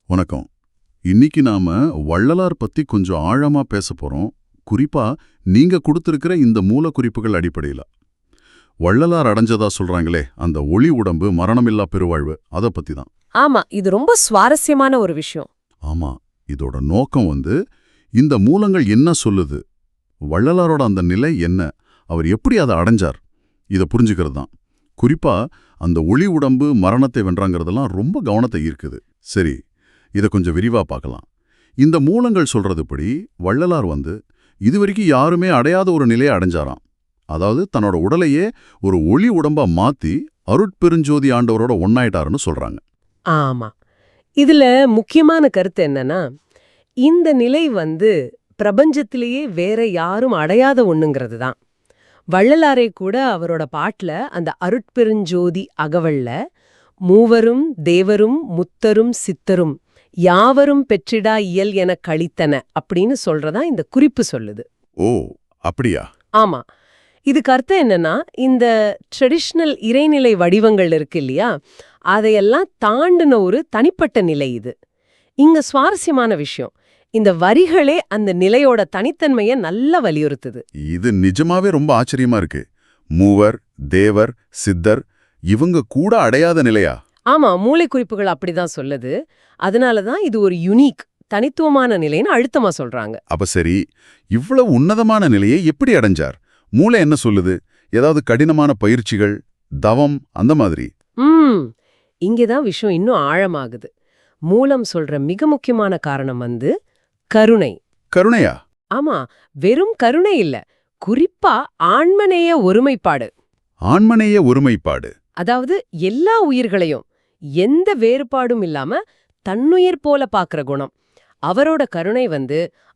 வணக்கம். இன்னைக்கு நாம வள்ளலார் பத்தி கொஞ்சம் ஆழமா பேச போறோம். குறிப்பா நீங்க கொடுத்திருக்கிற இந்த மூல குறிப்புகள் அடிப்படையில. வள்ளலார் அடைஞ்சதா சொல்றாங்களே அந்த ஒளி உடம்பு மரணமில்லா பெருவாழ்வு அத பத்தி தான். ஆமா, இது ரொம்ப சுவாரஸ்யமான ஒரு விஷயம். ஆமா, இதோட நோக்கம் இந்த மூலங்கள் என்ன சொல்லுது, வள்ளலாரோட அந்த நிலை என்ன, அவர் எப்படி அதை அடைஞ்சார், இதை புரிஞ்சுக்கிறது தான். குறிப்பா அந்த ஒளி உடம்பு மரணத்தை வென்றாங்கிறதெல்லாம் ரொம்ப கவனத்தை ஈர்க்குது. சரி, இதை கொஞ்சம் விரிவா பார்க்கலாம். இந்த மூலங்கள் சொல்றதுபடி வள்ளலார் இதுவரைக்கும் யாருமே அடையாத ஒரு நிலையை அடைஞ்சாராம். அதாவது தன்னோட உடலையே ஒரு ஒளி உடம்பா மாத்தி அருட்பெருஞ்சோதி ஆண்டவரோட ஒன்னாயிட்டாருன்னு சொல்றாங்க. ஆமா, இதுல முக்கியமான கருத்து என்னன்னா, இந்த நிலை பிரபஞ்சத்திலேயே வேற யாரும் அடையாத ஒண்ணுங்கிறது தான். வள்ளலாரே கூட அவரோட பாட்டுல அந்த அருட்பெருஞ்சோதி அகவல்ல மூவரும் தேவரும் முத்தரும் சித்தரும் யாவரும் பெற்றிடா இயல் என கழித்தன அப்படின்னு சொல்றதா இந்த குறிப்பு சொல்லுது. ஓ, அப்படியா? ஆமா, இதுக்கு அர்த்தம் என்னன்னா, இந்த ட்ரெடிஷ்னல் இறைநிலை வடிவங்கள் இருக்கு இல்லையா, அதையெல்லாம் தாண்டின ஒரு தனிப்பட்ட நிலை இது. இங்க சுவாரஸ்யமான விஷயம், இந்த வரிகளே அந்த நிலையோட தனித்தன்மையை நல்லா வலியுறுத்துது. இது நிஜமாவே ரொம்ப ஆச்சரியமா இருக்கு. மூவர், தேவர், சித்தர் இவங்க கூட அடையாத நிலையா? ஆமா, மூளை குறிப்புகள் அப்படிதான் சொல்லுது. அதனாலதான் இது ஒரு யுனிக், தனித்துவமான நிலைன்னு அழுத்தமா சொல்றாங்க. அப்ப சரி, இவ்வளவு உன்னதமான நிலையை எப்படி அடைஞ்சார்? மூளை என்ன சொல்லுது? ஏதாவது கடினமான பயிற்சிகள், தவம் அந்த மாதிரி? இங்கேதான் விஷயம் இன்னும் ஆழமாகுது. மூலம் சொல்ற மிக முக்கியமான காரணம் கருணை. கருணையா? ஆமா, வெறும் கருணை இல்ல, குறிப்பா ஆன்மநேய ஒருமைப்பாடு. ஆன்மநேய ஒருமைப்பாடு, அதாவது எல்லா உயிர்களையும் எந்த வேறுபாடும் இல்லாம தன்னுயிர் போல பாக்குற குணம். அவரோட கருணை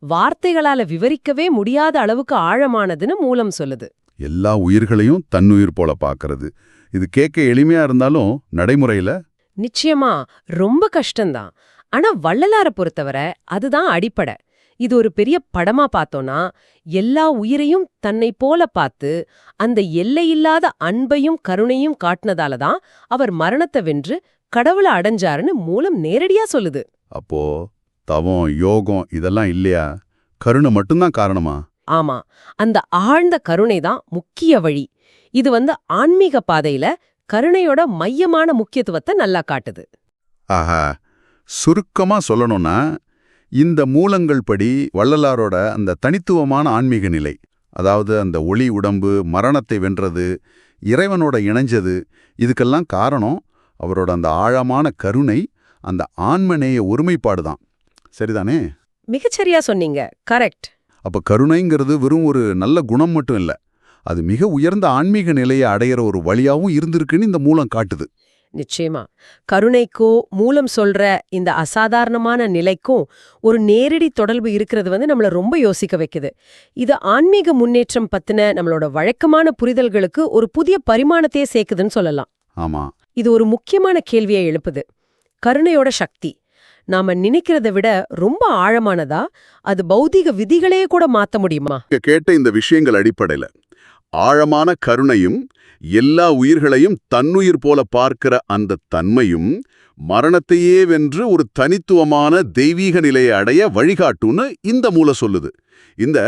வார்த்தைகளால விவரிக்கவே முடியாத அளவுக்கு ஆழமானதுன்னு மூலம் சொல்லுது. எல்லா உயிர்களையும் தன்னுயிர் போல பாக்குறது, இது கேட்க எளிமையா இருந்தாலும் நடைமுறையில நிச்சயமா ரொம்ப கஷ்டம்தான். ஆனா வள்ளலார பொறுத்தவரை அதுதான் அடிப்படை. இது ஒரு பெரிய படமா பார்த்தோம்னா, எல்லா உயிரையும் தன்னை போல பார்த்து அந்த எல்லையில்லாத அன்பையும் கருணையும் காட்டினதால தான் அவர் மரணத்தை வென்று கடவுளை அடைஞ்சாருன்னு மூலம் நேரடியா சொல்லுது. அப்போ தவம், யோகம் இதெல்லாம் இல்லையா, கருணை மட்டும்தான் காரணமா? ஆமா, அந்த ஆழ்ந்த கருணை தான் முக்கிய வழி. இது ஆன்மீக பாதையில கருணையோட மையமான முக்கியத்துவத்தை நல்லா காட்டுது. ஆஹா, சுருக்கமா சொல்லணும்னா இந்த மூலங்கள் படி வள்ளலாரோட அந்த தனித்துவமான ஆன்மீக நிலை, அதாவது அந்த ஒளி உடம்பு மரணத்தை வென்றது, இறைவனோட இணைஞ்சது, இதுக்கெல்லாம் காரணம் அவரோட அந்த ஆழமான கருணை, அந்த ஆன்மநேய ஒருமைப்பாடு தான். சரிதானே? மிகச்சரியா சொன்னீங்க. கரெக்ட். அப்ப கருணைங்கிறது வெறும் ஒரு நல்ல குணம் மட்டும் இல்ல, அது மிக உயர்ந்த ஆன்மீக நிலையை அடையிற ஒரு வழியாவும் இருந்திருக்குன்னு இந்த மூலம் காட்டுது. நிச்சயமா, கருணைக்கோ மூலம் சொல்ற இந்த அசாதாரணமான நிலைக்கும் ஒரு நேரடி தொடர்பு இருக்கிறது நம்மள ரொம்ப யோசிக்க வைக்குது. இது ஆன்மீக முன்னேற்றம் பத்தின நம்மளோட வழக்கமான புரிதல்களுக்கு ஒரு புதிய பரிமாணத்தையே சேர்க்குதுன்னு சொல்லலாம். ஆமா, இது ஒரு முக்கியமான கேள்வியை எழுப்புது. கருணையோட சக்தி நாம நினைக்கிறத விட ரொம்ப ஆழமானதா? அது பௌதிக விதிகளையே கூட மாத்த முடியுமா? கேட்ட இந்த விஷயங்கள் அடிப்படையில ஆழமான கருணையும் எல்லா உயிர்களையும் தன்னுயிர் போல பார்க்கிற அந்த தன்மையும் மரணத்தையே வென்று ஒரு தனித்துவமான தெய்வீக நிலையை அடைய வழிகாட்டுன்னு இந்த மூல சொல்லுது. இந்த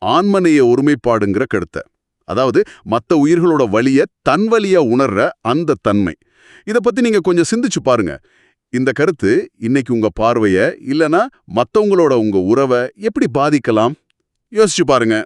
ஆன்மநேய ஒருமைப்பாடுங்கிற கருத்தை, அதாவது மற்ற உயிர்களோட வலிய தன் வலிய உணர்ற அந்த தன்மை, இதை பத்தி நீங்க கொஞ்சம் சிந்திச்சு பாருங்க. இந்த கருத்து இன்னைக்கு உங்க பார்வைய இல்லனா மத்தவங்களோட உங்க உறவை எப்படி பாதிக்கலாம் யோசிச்சு பாருங்க.